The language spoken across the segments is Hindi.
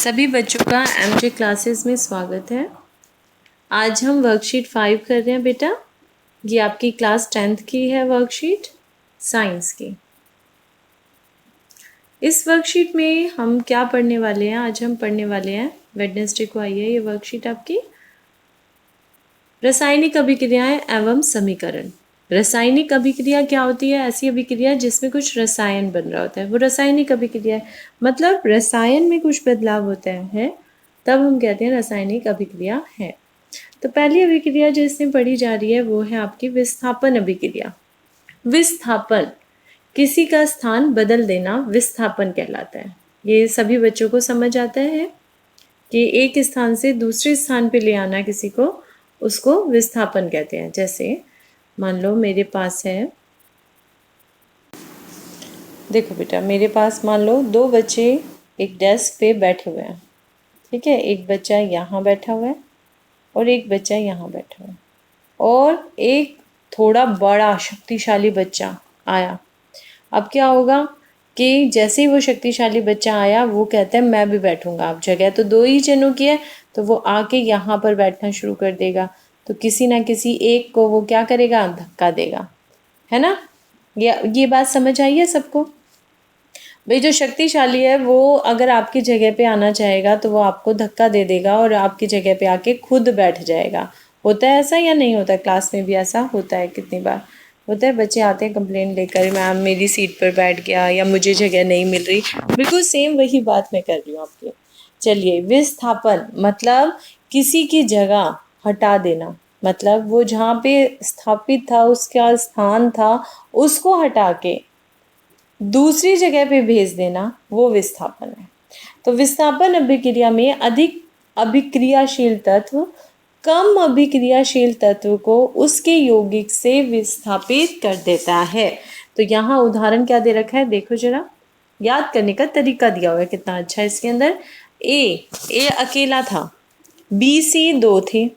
सभी बच्चों का एमजे क्लासेस में स्वागत है। आज हम वर्कशीट 5 कर रहे हैं बेटा। ये आपकी क्लास 10th की है वर्कशीट साइंस की। इस वर्कशीट में हम क्या पढ़ने वाले हैं? आज हम पढ़ने वाले हैं, वेडनेसडे को आई है ये वर्कशीट आपकी, रासायनिक अभिक्रियाएं एवं समीकरण। रासायनिक अभिक्रिया क्या होती है? ऐसी अभिक्रिया जिसमें कुछ रसायन बन रहा होता है, वो रासायनिक अभिक्रिया है। मतलब रसायन में कुछ बदलाव होता है, तब हम कहते हैं रासायनिक अभिक्रिया है। तो पहली अभिक्रिया जो इसमें पढ़ी जा रही है वो है आपकी विस्थापन अभिक्रिया। विस्थापन, किसी का स्थान बदल देना विस्थापन कहलाता है। ये सभी बच्चों को समझ आता है कि एक स्थान से दूसरे स्थान पे ले आना किसी को, उसको विस्थापन कहते हैं। जैसे मान लो मेरे पास है, देखो बेटा, मेरे पास मान लो दो बच्चे एक डेस्क पे बैठे हुए हैं, ठीक है। एक बच्चा यहाँ बैठा हुआ है और एक बच्चा यहाँ बैठा हुआ है, और एक थोड़ा बड़ा शक्तिशाली बच्चा आया। अब क्या होगा कि जैसे ही वो शक्तिशाली बच्चा आया, वो कहता है मैं भी बैठूंगा। अब जगह तो दो ही जनों की है, तो वो आके यहाँ पर बैठना शुरू कर देगा। तो किसी ना किसी एक को वो क्या करेगा? धक्का देगा, है ना। ये बात समझ आई है सबको? भाई जो शक्तिशाली है वो अगर आपकी जगह पे आना चाहेगा तो वो आपको धक्का दे देगा और आपकी जगह पे आके खुद बैठ जाएगा। होता है ऐसा या नहीं होता? क्लास में भी ऐसा होता है, कितनी बार होता है। बच्चे आते हैं कंप्लेंट लेकर, मैम मेरी सीट पर बैठ गया या मुझे जगह नहीं मिल रही। बिल्कुल सेम वही बात मैं कर रही हूँ आपकी। चलिए, विस्थापन मतलब किसी की जगह हटा देना, मतलब वो जहाँ पे स्थापित था, उसका स्थान था, उसको हटा के दूसरी जगह पे भेज देना, वो विस्थापन है। तो विस्थापन अभिक्रिया में अधिक अभिक्रियाशील तत्व कम अभिक्रियाशील तत्व को उसके यौगिक से विस्थापित कर देता है। तो यहाँ उदाहरण क्या दे रखा है, देखो जरा, याद करने का तरीका दिया हुआ है कितना अच्छा है इसके अंदर। ए अकेला था, बी सी दो थे।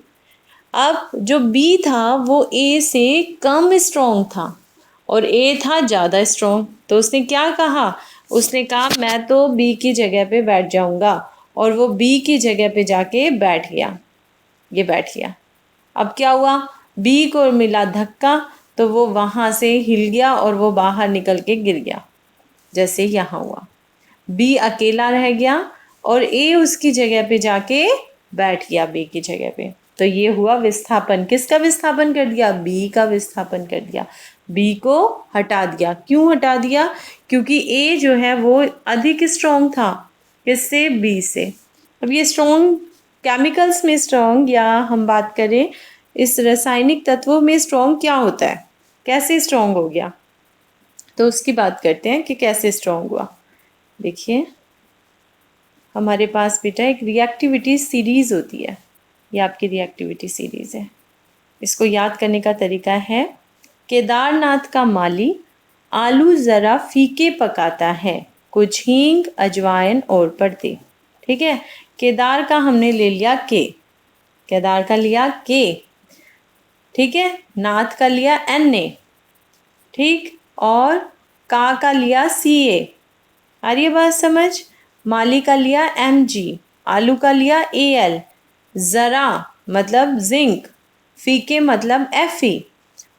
अब जो बी था वो ए से कम स्ट्रॉन्ग था और ए था ज़्यादा स्ट्रॉन्ग। तो उसने क्या कहा? उसने कहा मैं तो बी की जगह पे बैठ जाऊंगा, और वो बी की जगह पे जाके बैठ गया। ये बैठ गया। अब क्या हुआ? बी को मिला धक्का, तो वो वहाँ से हिल गया और वो बाहर निकल के गिर गया, जैसे यहाँ हुआ। बी अकेला रह गया और ए उसकी जगह पे जाके बैठ गया, बी की जगह पे। तो ये हुआ विस्थापन। किसका विस्थापन कर दिया? बी का विस्थापन कर दिया। बी को हटा दिया। क्यों हटा दिया? क्योंकि ए जो है वो अधिक स्ट्रॉन्ग था, किससे? बी से। अब ये स्ट्रॉन्ग केमिकल्स में स्ट्रॉन्ग, या हम बात करें इस रासायनिक तत्वों में स्ट्रॉन्ग क्या होता है, कैसे स्ट्रॉन्ग हो गया, तो उसकी बात करते हैं कि कैसे स्ट्रॉन्ग हुआ। देखिए, हमारे पास बेटा एक रिएक्टिविटी सीरीज होती है। ये आपकी रिएक्टिविटी सीरीज है। इसको याद करने का तरीका है, केदारनाथ का माली आलू ज़रा फीके पकाता है, कुछ हींग अजवाइन और पड़ती। ठीक है, केदार का हमने ले लिया के, केदार का लिया के, ठीक है। नाथ का लिया एन ए, ठीक, और का लिया सी ए। आ रही है बात समझ? माली का लिया एम जी, आलू का लिया ए एल, ज़रा मतलब जिंक, फीके मतलब एफ ई,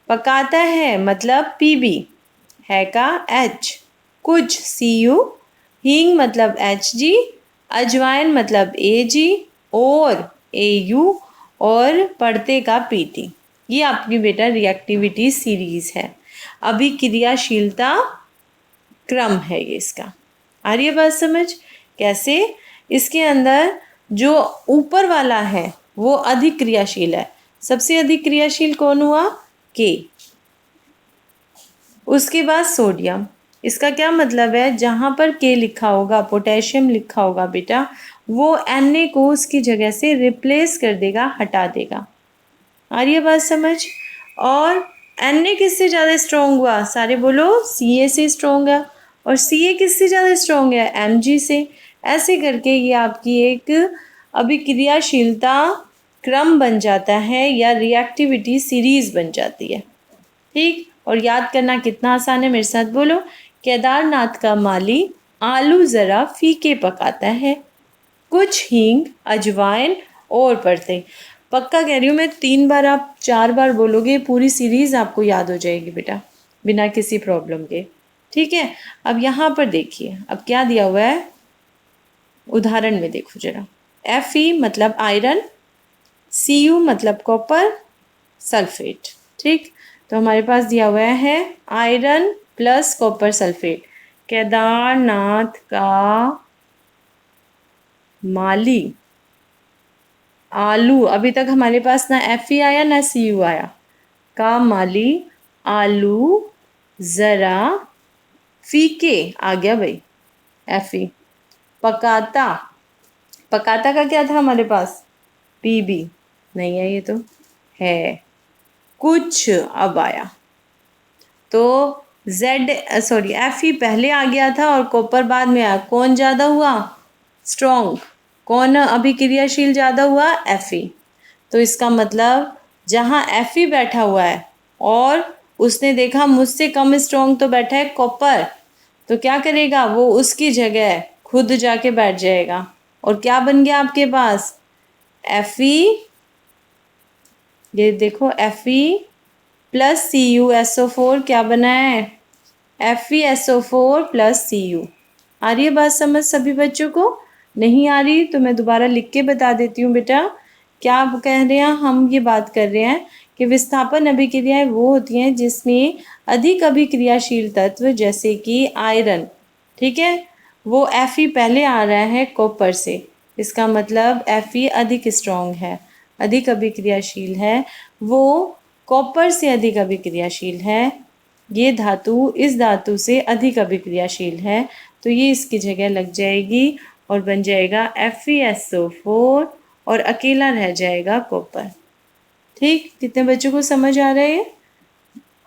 पकाता है मतलब पी बी, है का एच, कुछ सी यू, हींग मतलब एच जी, अजवाइन मतलब ए जी और ए यू, और पड़ते का पी टी। ये आपकी बेटा रिएक्टिविटी सीरीज है, अभिक्रियाशीलता क्रम है ये इसका। आ रही है बात समझ? कैसे? इसके अंदर जो ऊपर वाला है वो अधिक क्रियाशील है। सबसे अधिक क्रियाशील कौन हुआ? के। उसके बाद सोडियम। इसका क्या मतलब है? जहाँ पर के लिखा होगा, पोटेशियम लिखा होगा बेटा, वो Na को उसकी जगह से रिप्लेस कर देगा, हटा देगा। आ रही है बात समझ? और Na किससे ज़्यादा स्ट्रॉन्ग हुआ? सारे बोलो, Ca से स्ट्रॉन्ग है। और Ca किससे ज़्यादा स्ट्रॉन्ग है? Mg से। ऐसे करके ये आपकी एक अभिक्रियाशीलता क्रम बन जाता है, या रिएक्टिविटी सीरीज बन जाती है। ठीक, और याद करना कितना आसान है, मेरे साथ बोलो, केदारनाथ का माली आलू ज़रा फीके पकाता है। कुछ हींग, अजवाइन और पड़ते। पक्का कह रही हूँ मैं, 3 बार आप 4 बार बोलोगे पूरी सीरीज आपको याद हो जाएगी बेटा, बिना किसी प्रॉब्लम के। ठीक है, अब यहाँ पर देखिए अब क्या दिया हुआ है, उदाहरण में देखो जरा। Fe मतलब आयरन, Cu मतलब कॉपर, सल्फेट। ठीक, तो हमारे पास दिया हुआ है iron plus copper sulphate. Kedarnath का माली आलू, अभी तक हमारे पास ना Fe आया ना Cu आया, का माली आलू जरा फीके आ गया भाई Fe। पकाता, पकाता का क्या था हमारे पास, Pb नहीं है, ये तो है कुछ, अब आया तो Fe पहले आ गया था और कॉपर बाद में आया। कौन ज़्यादा हुआ, स्ट्रॉन्ग, कौन अभिक्रियाशील ज़्यादा हुआ, Fe। तो इसका मतलब जहाँ Fe बैठा हुआ है और उसने देखा मुझसे कम स्ट्रॉन्ग तो बैठा है कॉपर, तो क्या करेगा वो, उसकी जगह खुद जाके बैठ जाएगा और क्या बन गया आपके पास, Fe, ये देखो Fe प्लस CuSO4 क्या बना है, FeSO4 प्लस Cu। आ रही है बात समझ सभी बच्चों को? नहीं आ रही तो मैं दोबारा लिख के बता देती हूँ बेटा। क्या आप कह रहे हैं, हम ये बात कर रहे हैं कि विस्थापन अभिक्रियाएं वो होती हैं जिसमें अधिक अभिक्रियाशील तत्व जैसे कि आयरन, ठीक है, वो Fe पहले आ रहा है कॉपर से, इसका मतलब Fe अधिक स्ट्रॉन्ग है, अधिक अभिक्रियाशील है, वो कॉपर से अधिक अभिक्रियाशील है, ये धातु इस धातु से अधिक अभिक्रियाशील है, तो ये इसकी जगह लग जाएगी और बन जाएगा FeSO4 और अकेला रह जाएगा कॉपर। ठीक, कितने बच्चों को समझ आ रहा है?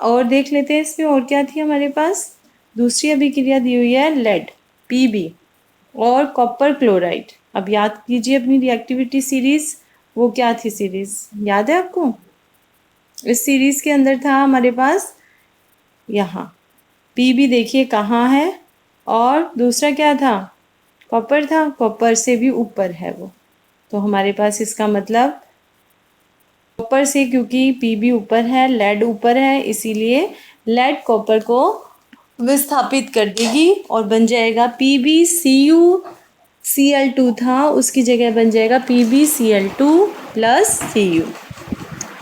और देख लेते हैं इसमें और क्या थी हमारे पास। दूसरी अभिक्रिया दी हुई है लेड Pb और कॉपर क्लोराइड। अब याद कीजिए अपनी रिएक्टिविटी सीरीज, वो क्या थी सीरीज, याद है आपको? इस सीरीज के अंदर था हमारे पास यहाँ Pb देखिए कहाँ है, और दूसरा क्या था, कॉपर था, कॉपर से भी ऊपर है वो, तो हमारे पास इसका मतलब कॉपर से, क्योंकि Pb ऊपर है, लेड ऊपर है, इसीलिए लेड कॉपर को विस्थापित कर देगी और बन जाएगा PbCu, Cl2 था उसकी जगह बन जाएगा PbCl2 प्लस Cu।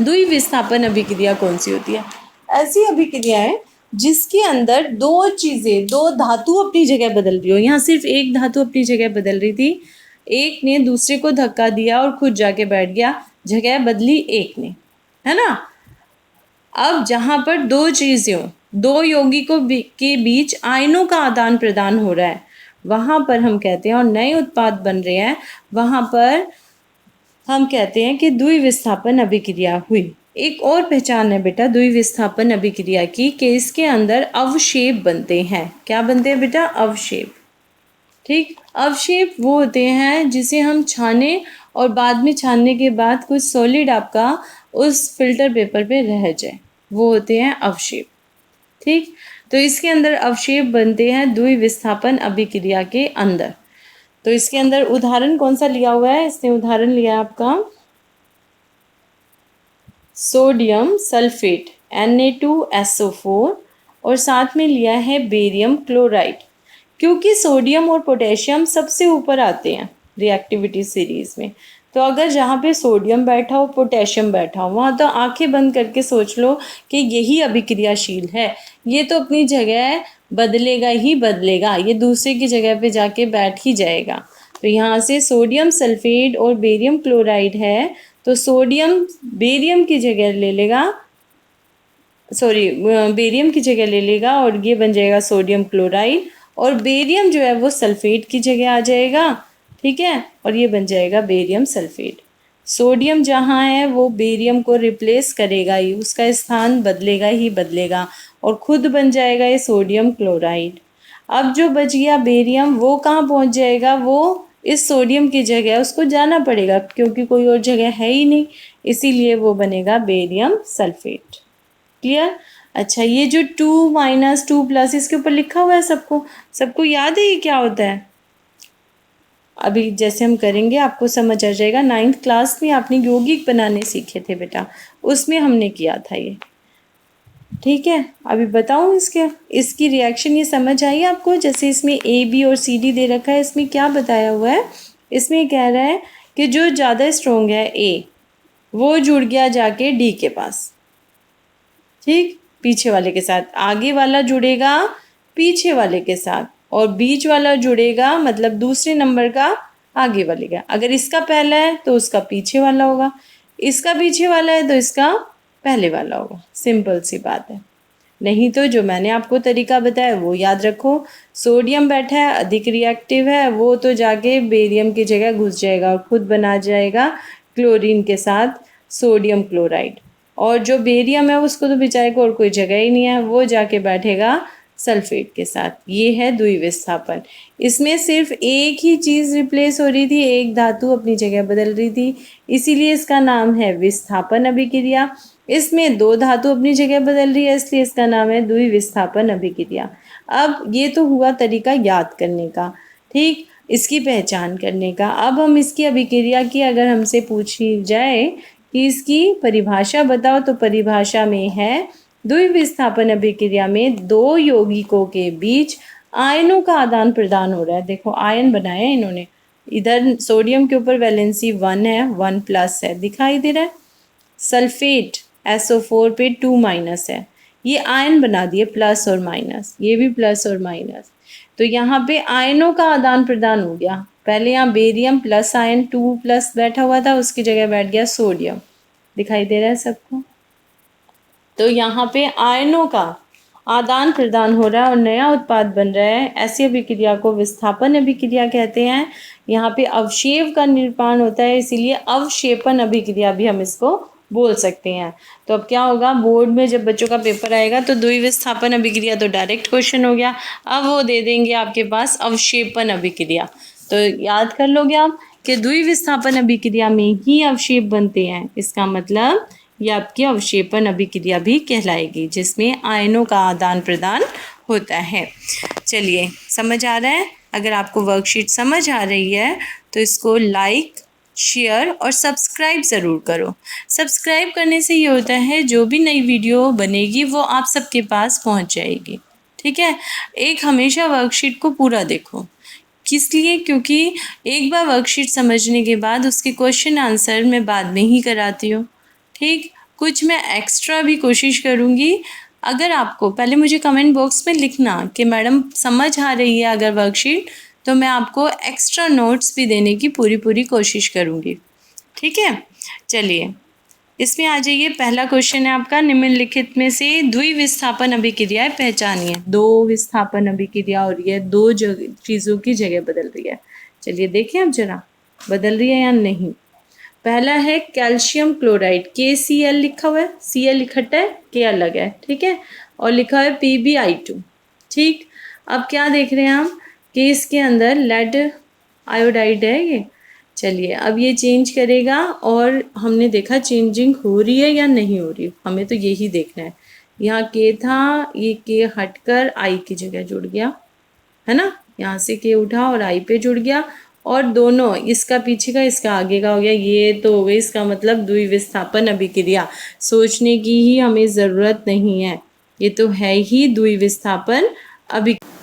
द्विविस्थापन अभिक्रिया कौन सी होती है? ऐसी अभिक्रिया है जिसके अंदर दो चीजें, दो धातु अपनी जगह बदल रही हो। यहाँ सिर्फ एक धातु अपनी जगह बदल रही थी, एक ने दूसरे को धक्का दिया और खुद जाके बैठ गया, जगह बदली एक ने, है ना। अब जहां पर दो चीजें हो, दो यौगिकों के बीच आयनों का आदान प्रदान हो रहा है, वहां पर हम कहते हैं, और नए उत्पाद बन रहे हैं, वहां पर हम कहते हैं कि द्विविस्थापन अभिक्रिया हुई। एक और पहचान है बेटा द्विविस्थापन अभिक्रिया की, कि इसके अंदर अवशेप बनते हैं। क्या बनते हैं बेटा? अवशेप। ठीक, अवशेप वो होते हैं जिसे हम छाने और बाद में छानने के बाद कुछ सॉलिड आपका उस फिल्टर पेपर पे रह जाए, वो होते हैं अवशेप। ठीक, तो इसके अंदर अवशेप बनते हैं द्विविस्थापन अभिक्रिया के अंदर। तो इसके अंदर उदाहरण कौन सा लिया हुआ है? इसने उदाहरण लिया है आपका सोडियम सल्फेट Na2SO4 और साथ में लिया है बेरियम क्लोराइड, क्योंकि सोडियम और पोटेशियम सबसे ऊपर आते हैं रिएक्टिविटी सीरीज में। तो अगर जहाँ पे सोडियम बैठा हो, पोटेशियम बैठा हो, वहाँ तो आंखें बंद करके सोच लो कि यही अभिक्रियाशील है, ये तो अपनी जगह बदलेगा ही बदलेगा, ये दूसरे की जगह पे जाके बैठ ही जाएगा। तो यहाँ से सोडियम सल्फेट और बेरियम क्लोराइड है, तो सोडियम बेरियम की जगह ले लेगा, सॉरी बेरियम की जगह ले लेगा और ये बन जाएगा सोडियम क्लोराइड, और बेरियम जो है वो सल्फेट की जगह आ जाएगा। ठीक है, और ये बन जाएगा बेरियम सल्फेट। सोडियम जहाँ है वो बेरियम को रिप्लेस करेगा ही, उसका स्थान बदलेगा ही बदलेगा, और खुद बन जाएगा ये सोडियम क्लोराइड। अब जो बच गया बेरियम, वो कहाँ पहुँच जाएगा? वो इस सोडियम की जगह उसको जाना पड़ेगा, क्योंकि कोई और जगह है ही नहीं, इसीलिए वो बनेगा बेरियम सल्फेट। क्लियर? अच्छा, ये जो 2 - 2 प्लस इसके ऊपर लिखा हुआ है, सबको सबको याद है ये क्या होता है? अभी जैसे हम करेंगे आपको समझ आ जाएगा। 9th क्लास में आपने यौगिक बनाने सीखे थे बेटा, उसमें हमने किया था ये। ठीक है, अभी बताऊँ इसकी रिएक्शन ये समझ आई आपको? जैसे इसमें ए बी और सी डी दे रखा है, इसमें क्या बताया हुआ है? इसमें कह रहा है कि जो ज़्यादा स्ट्रॉन्ग है ए, वो जुड़ गया जाके डी के पास। ठीक, पीछे वाले के साथ। आगे वाला जुड़ेगा पीछे वाले के साथ, और बीच वाला जुड़ेगा मतलब दूसरे नंबर का आगे वाले का। अगर इसका पहला है तो उसका पीछे वाला होगा, इसका पीछे वाला है तो इसका पहले वाला होगा। सिंपल सी बात है। नहीं तो जो मैंने आपको तरीका बताया वो याद रखो। सोडियम बैठा है, अधिक रिएक्टिव है, वो तो जाके बेरियम की जगह घुस जाएगा और खुद बना जाएगा क्लोरीन के साथ सोडियम क्लोराइड। और जो बेरियम है उसको तो बेचारे को और कोई जगह ही नहीं है, वो जाके बैठेगा सल्फेट के साथ। ये है द्विविस्थापन। इसमें सिर्फ एक ही चीज़ रिप्लेस हो रही थी, एक धातु अपनी जगह बदल रही थी, इसीलिए इसका नाम है विस्थापन अभिक्रिया। इसमें दो धातु अपनी जगह बदल रही है, इसलिए इसका नाम है द्विविस्थापन अभिक्रिया। अब ये तो हुआ तरीका याद करने का, ठीक, इसकी पहचान करने का। अब हम इसकी अभिक्रिया की अगर हमसे पूछी जाए कि इसकी परिभाषा बताओ, तो परिभाषा में है द्विविस्थापन अभिक्रिया में दो यौगिकों के बीच आयनों का आदान प्रदान हो रहा है। देखो आयन बनाए हैं इन्होंने, इधर सोडियम के ऊपर वैलेंसी 1 है, 1+ है, दिखाई दे रहा है। सल्फेट SO4 पे 2- है, ये आयन बना दिए प्लस और माइनस, ये भी प्लस और माइनस। तो यहाँ पे आयनों का आदान प्रदान हो गया। पहले यहाँ बेरियम प्लस आयन 2+ बैठा हुआ था, उसकी जगह बैठ गया सोडियम। दिखाई दे रहा है सबको? तो यहाँ पे आयनों का आदान प्रदान हो रहा है और नया उत्पाद बन रहा है। ऐसी अभिक्रिया को विस्थापन अभिक्रिया कहते हैं। यहाँ पे अवक्षेप का निर्माण होता है, इसीलिए अवक्षेपन अभिक्रिया भी हम इसको बोल सकते हैं। तो अब क्या होगा, बोर्ड में जब बच्चों का पेपर आएगा तो द्विविस्थापन अभिक्रिया तो डायरेक्ट क्वेश्चन हो गया, अब वो दे देंगे आपके पास अवक्षेपन अभिक्रिया। तो याद कर लोगे आप कि द्विविस्थापन अभिक्रिया में ही अवक्षेप बनते हैं। इसका मतलब ये आपकी अवक्षेपन अभिक्रिया भी कहलाएगी, जिसमें आयनों का आदान प्रदान होता है। चलिए, समझ आ रहा है? अगर आपको वर्कशीट समझ आ रही है तो इसको लाइक, शेयर और सब्सक्राइब ज़रूर करो। सब्सक्राइब करने से ये होता है जो भी नई वीडियो बनेगी वो आप सबके पास पहुंच जाएगी। ठीक है, एक हमेशा वर्कशीट को पूरा देखो। किस लिए? क्योंकि एक बार वर्कशीट समझने के बाद उसके क्वेश्चन आंसर मैं बाद में ही कराती हूँ। ठीक, कुछ मैं एक्स्ट्रा भी कोशिश करूँगी। अगर आपको, पहले मुझे कमेंट बॉक्स में लिखना कि मैडम समझ आ रही है अगर वर्कशीट, तो मैं आपको एक्स्ट्रा नोट्स भी देने की पूरी कोशिश करूँगी। ठीक है, चलिए इसमें आ जाइए। पहला क्वेश्चन है आपका, निम्नलिखित में से द्विविस्थापन अभिक्रियाएं पहचानिए। दो विस्थापन अभिक्रिया हो रही है, दो चीज़ों की जगह बदल रही है। चलिए देखें अब जरा, बदल रही है या नहीं। पहला है कैल्शियम क्लोराइड, KCl लिखा हुआ है, Cl इकट्ठा है, K अलग है, ठीक है, और लिखा है PbI2। ठीक, अब क्या देख रहे हैं हम कि इसके अंदर लेड आयोडाइड है ये। चलिए अब ये चेंज करेगा और हमने देखा चेंजिंग हो रही है या नहीं हो रही, हमें तो यही देखना है। यहाँ K था, ये K हटकर I की जगह जुड़ गया, है ना, यहाँ से K उठा और I पे जुड़ गया, और दोनों, इसका पीछे का इसका आगे का हो गया। ये तो हो गई, इसका मतलब द्विविस्थापन अभिक्रिया। सोचने की ही हमें ज़रूरत नहीं है, ये तो है ही द्विविस्थापन अभिक्रिया।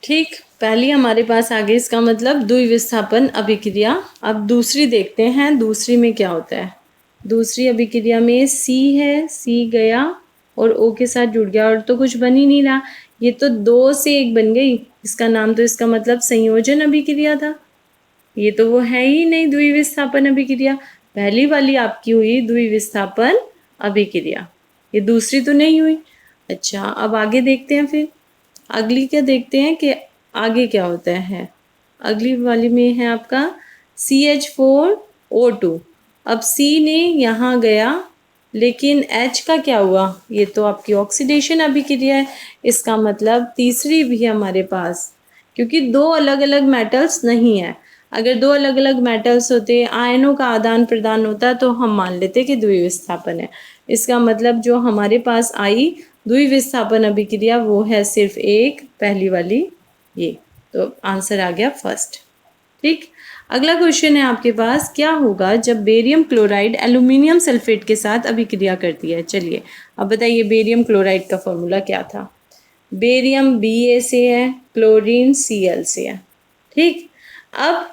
ठीक, पहली हमारे पास आ गई, इसका मतलब द्विविस्थापन अभिक्रिया। अब दूसरी देखते हैं, दूसरी में क्या होता है। दूसरी अभिक्रिया में C है, C गया और O के साथ जुड़ गया, और तो कुछ बन ही नहीं रहा। ये तो 2 से 1 बन गई, इसका नाम तो इसका मतलब संयोजन अभिक्रिया था। ये तो वो है ही नहीं द्विविस्थापन अभिक्रिया। पहली वाली आपकी हुई द्विविस्थापन अभिक्रिया, ये दूसरी तो नहीं हुई। अच्छा, अब आगे देखते हैं, फिर अगली क्या देखते हैं कि आगे क्या होता है। अगली वाली में है आपका CH4O2। अब C ने यहाँ गया, लेकिन H का क्या हुआ, ये तो आपकी ऑक्सीडेशन अभिक्रिया है। इसका मतलब तीसरी भी है हमारे पास, क्योंकि दो अलग अलग मेटल्स नहीं है। अगर दो अलग अलग मेटल्स होते, आयनों का आदान प्रदान होता, तो हम मान लेते कि द्विविस्थापन है। इसका मतलब जो हमारे पास आई द्विविस्थापन अभिक्रिया वो है सिर्फ एक, पहली वाली ये। तो आंसर आ गया फर्स्ट। ठीक। अगला क्वेश्चन है आपके पास, क्या होगा जब बेरियम क्लोराइड एल्यूमिनियम सल्फेट के साथ अभिक्रिया करती है। चलिए अब बताइए बेरियम क्लोराइड का फॉर्मूला क्या था। बेरियम Ba से है, क्लोरीन Cl से है। ठीक। अब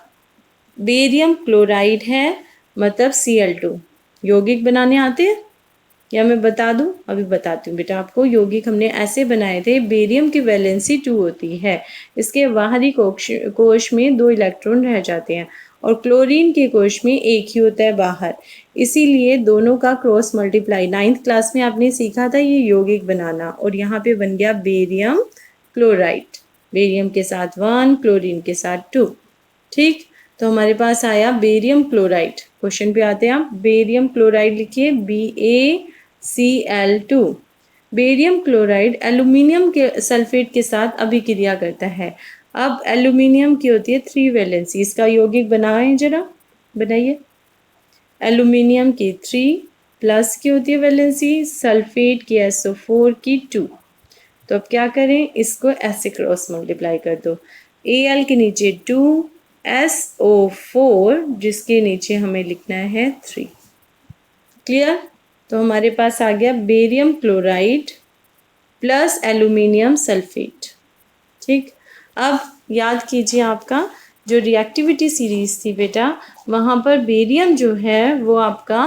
बेरियम क्लोराइड है मतलब Cl2 यौगिक बनाने आते हैं या मैं बता दूं? अभी बताती हूँ बेटा आपको। यौगिक हमने ऐसे बनाए थे, बेरियम की वैलेंसी 2 होती है, इसके बाहरी कोश में 2 इलेक्ट्रॉन रह जाते हैं और क्लोरीन के कोश में एक ही होता है बाहर, इसीलिए दोनों का क्रॉस मल्टीप्लाई 9th क्लास में आपने सीखा था ये यौगिक बनाना, और यहाँ पे बन गया बेरियम क्लोराइड। बेरियम के साथ 1, क्लोरीन के साथ 2। ठीक। तो हमारे पास आया बेरियम क्लोराइड। क्वेश्चन पे आते हैं आप। बेरियम क्लोराइड लिखिए BaCl2। बेरियम क्लोराइड एल्यूमिनियम के सल्फेट के साथ अभिक्रिया करता है। अब एल्यूमिनियम की होती है 3 वैलेंसी, इसका यौगिक बनाएं जरा, बनाइए। एल्यूमिनियम की 3 प्लस की होती है वैलेंसी, सल्फेट की SO4 की 2। तो अब क्या करें, इसको ऐसे क्रॉस मल्टीप्लाई कर दो। Al के नीचे 2, SO4 जिसके नीचे हमें लिखना है 3। क्लियर। तो हमारे पास आ गया barium chloride plus aluminium sulphate. ठीक। अब याद कीजिए आपका जो रिएक्टिविटी सीरीज थी बेटा, वहाँ पर बेरियम जो है वो आपका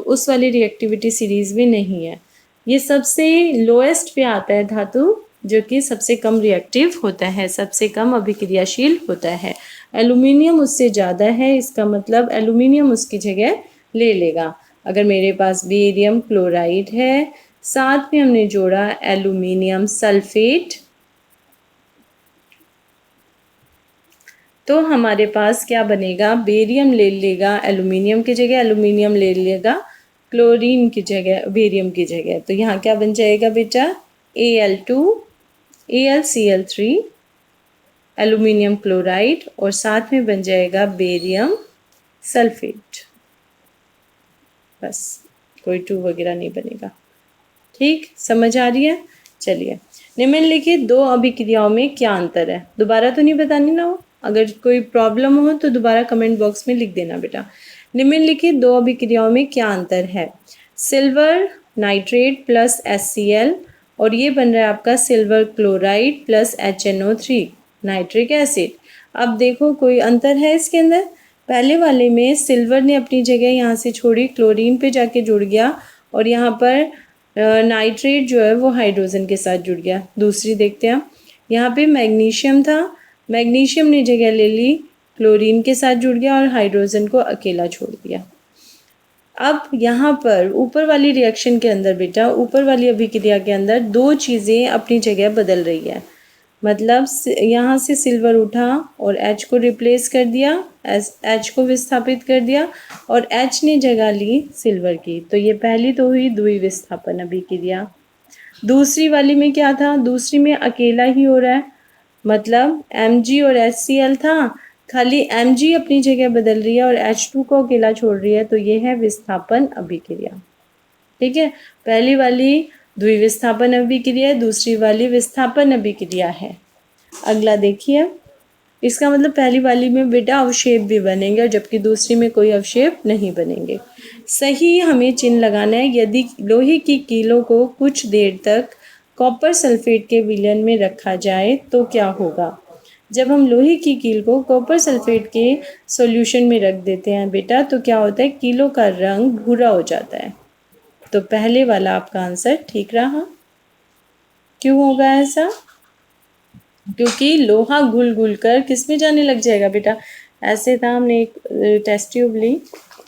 उस वाली रिएक्टिविटी सीरीज में नहीं है। ये सबसे लोएस्ट पे आता है धातु, जो कि सबसे कम रिएक्टिव होता है, सबसे कम अभिक्रियाशील होता है। एल्यूमिनियम उससे ज़्यादा है, इसका मतलब एल्यूमिनियम उसकी जगह ले लेगा। अगर मेरे पास बेरियम क्लोराइड है, साथ में हमने जोड़ा एल्यूमिनियम सल्फेट, तो हमारे पास क्या बनेगा, बेरियम ले लेगा एल्यूमिनियम की जगह, एल्यूमिनियम ले लेगा क्लोरीन की जगह, बेरियम की जगह। तो यहाँ क्या बन जाएगा बेटा, Al2 AlCl3 एल्यूमिनियम क्लोराइड, और साथ में बन जाएगा बेरियम सल्फेट। बस, कोई 2 वगैरह नहीं बनेगा। ठीक, समझ आ रही है। चलिए निम्नलिखित 2 अभिक्रियाओं में क्या अंतर है। दोबारा तो नहीं बतानी ना हो, अगर कोई प्रॉब्लम हो तो दोबारा कमेंट बॉक्स में लिख देना बेटा। निम्नलिखित 2 अभिक्रियाओं में क्या अंतर है। सिल्वर नाइट्रेट प्लस HCl, और ये बन रहा है आपका silver chloride plus HNO3 nitric acid. अब देखो कोई अंतर है इसके अंदर। पहले वाले में सिल्वर ने अपनी जगह यहाँ से छोड़ी, क्लोरीन पे जाके जुड़ गया, और यहाँ पर नाइट्रेट जो है वो हाइड्रोजन के साथ जुड़ गया। दूसरी देखते हैं, यहाँ पे मैग्नीशियम था, मैग्नीशियम ने जगह ले ली, क्लोरीन के साथ जुड़ गया और हाइड्रोजन को अकेला छोड़ दिया। अब यहाँ पर ऊपर वाली रिएक्शन के अंदर बेटा, ऊपर वाली अभिक्रिया के अंदर 2 चीज़ें अपनी जगह बदल रही है। मतलब यहाँ से सिल्वर उठा और H को रिप्लेस कर दिया, H को विस्थापित कर दिया, और H ने जगह ली सिल्वर की। तो ये पहली तो हुई द्विविस्थापन अभिक्रिया। दूसरी वाली में क्या था, दूसरी में अकेला ही हो रहा है, मतलब Mg और HCl था, खाली Mg अपनी जगह बदल रही है और H2 को अकेला छोड़ रही है, तो ये है विस्थापन अभिक्रिया। ठीक है, पहली वाली द्विविस्थापन अभिक्रिया है, दूसरी वाली विस्थापन अभिक्रिया है। अगला देखिए, इसका मतलब पहली वाली में बेटा अवशेप भी बनेंगे और जबकि दूसरी में कोई अवशेप नहीं बनेंगे। सही हमें चिन्ह लगाना है। यदि लोहे की कीलों को कुछ देर तक कॉपर सल्फेट के विलयन में रखा जाए तो क्या होगा। जब हम लोहे की कील को कॉपर सल्फेट के सॉल्यूशन में रख देते हैं बेटा, तो क्या होता है, कीलों का रंग भूरा हो जाता है। तो पहले वाला आपका आंसर ठीक रहा। क्यों होगा ऐसा, क्योंकि लोहा घुल घुल कर किस में जाने लग जाएगा बेटा। ऐसे था, हमने एक टेस्ट ट्यूब ली,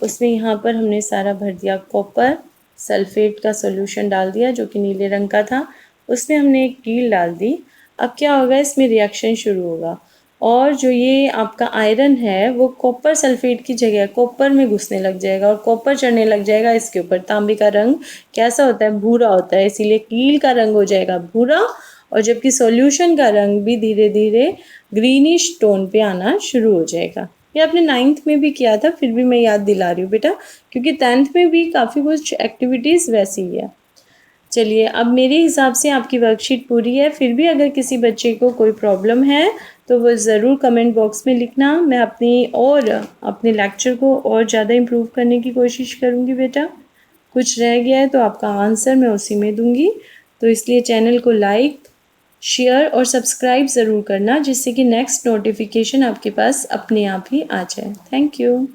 उसमें यहाँ पर हमने सारा भर दिया कॉपर सल्फेट का सॉल्यूशन डाल दिया जो कि नीले रंग का था, उसमें हमने एक कील डाल दी। अब क्या होगा, इसमें रिएक्शन शुरू होगा और जो ये आपका आयरन है वो कॉपर सल्फेट की जगह कॉपर में घुसने लग जाएगा और कॉपर चढ़ने लग जाएगा इसके ऊपर। तांबे का रंग कैसा होता है, भूरा होता है, इसीलिए कील का रंग हो जाएगा भूरा, और जबकि सॉल्यूशन का रंग भी धीरे धीरे ग्रीनिश टोन पे आना शुरू हो जाएगा। ये आपने 9th में भी किया था, फिर भी मैं याद दिला रही हूँ बेटा, क्योंकि 10th में भी काफ़ी कुछ एक्टिविटीज़ वैसी ही है। चलिए, अब मेरे हिसाब से आपकी वर्कशीट पूरी है। फिर भी अगर किसी बच्चे को कोई प्रॉब्लम है तो वो ज़रूर कमेंट बॉक्स में लिखना। मैं अपने लेक्चर को और ज़्यादा इम्प्रूव करने की कोशिश करूँगी बेटा। कुछ रह गया है तो आपका आंसर मैं उसी में दूँगी। तो इसलिए चैनल को लाइक, शेयर और सब्सक्राइब ज़रूर करना, जिससे कि नेक्स्ट नोटिफिकेशन आपके पास अपने आप ही आ जाए। Thank you.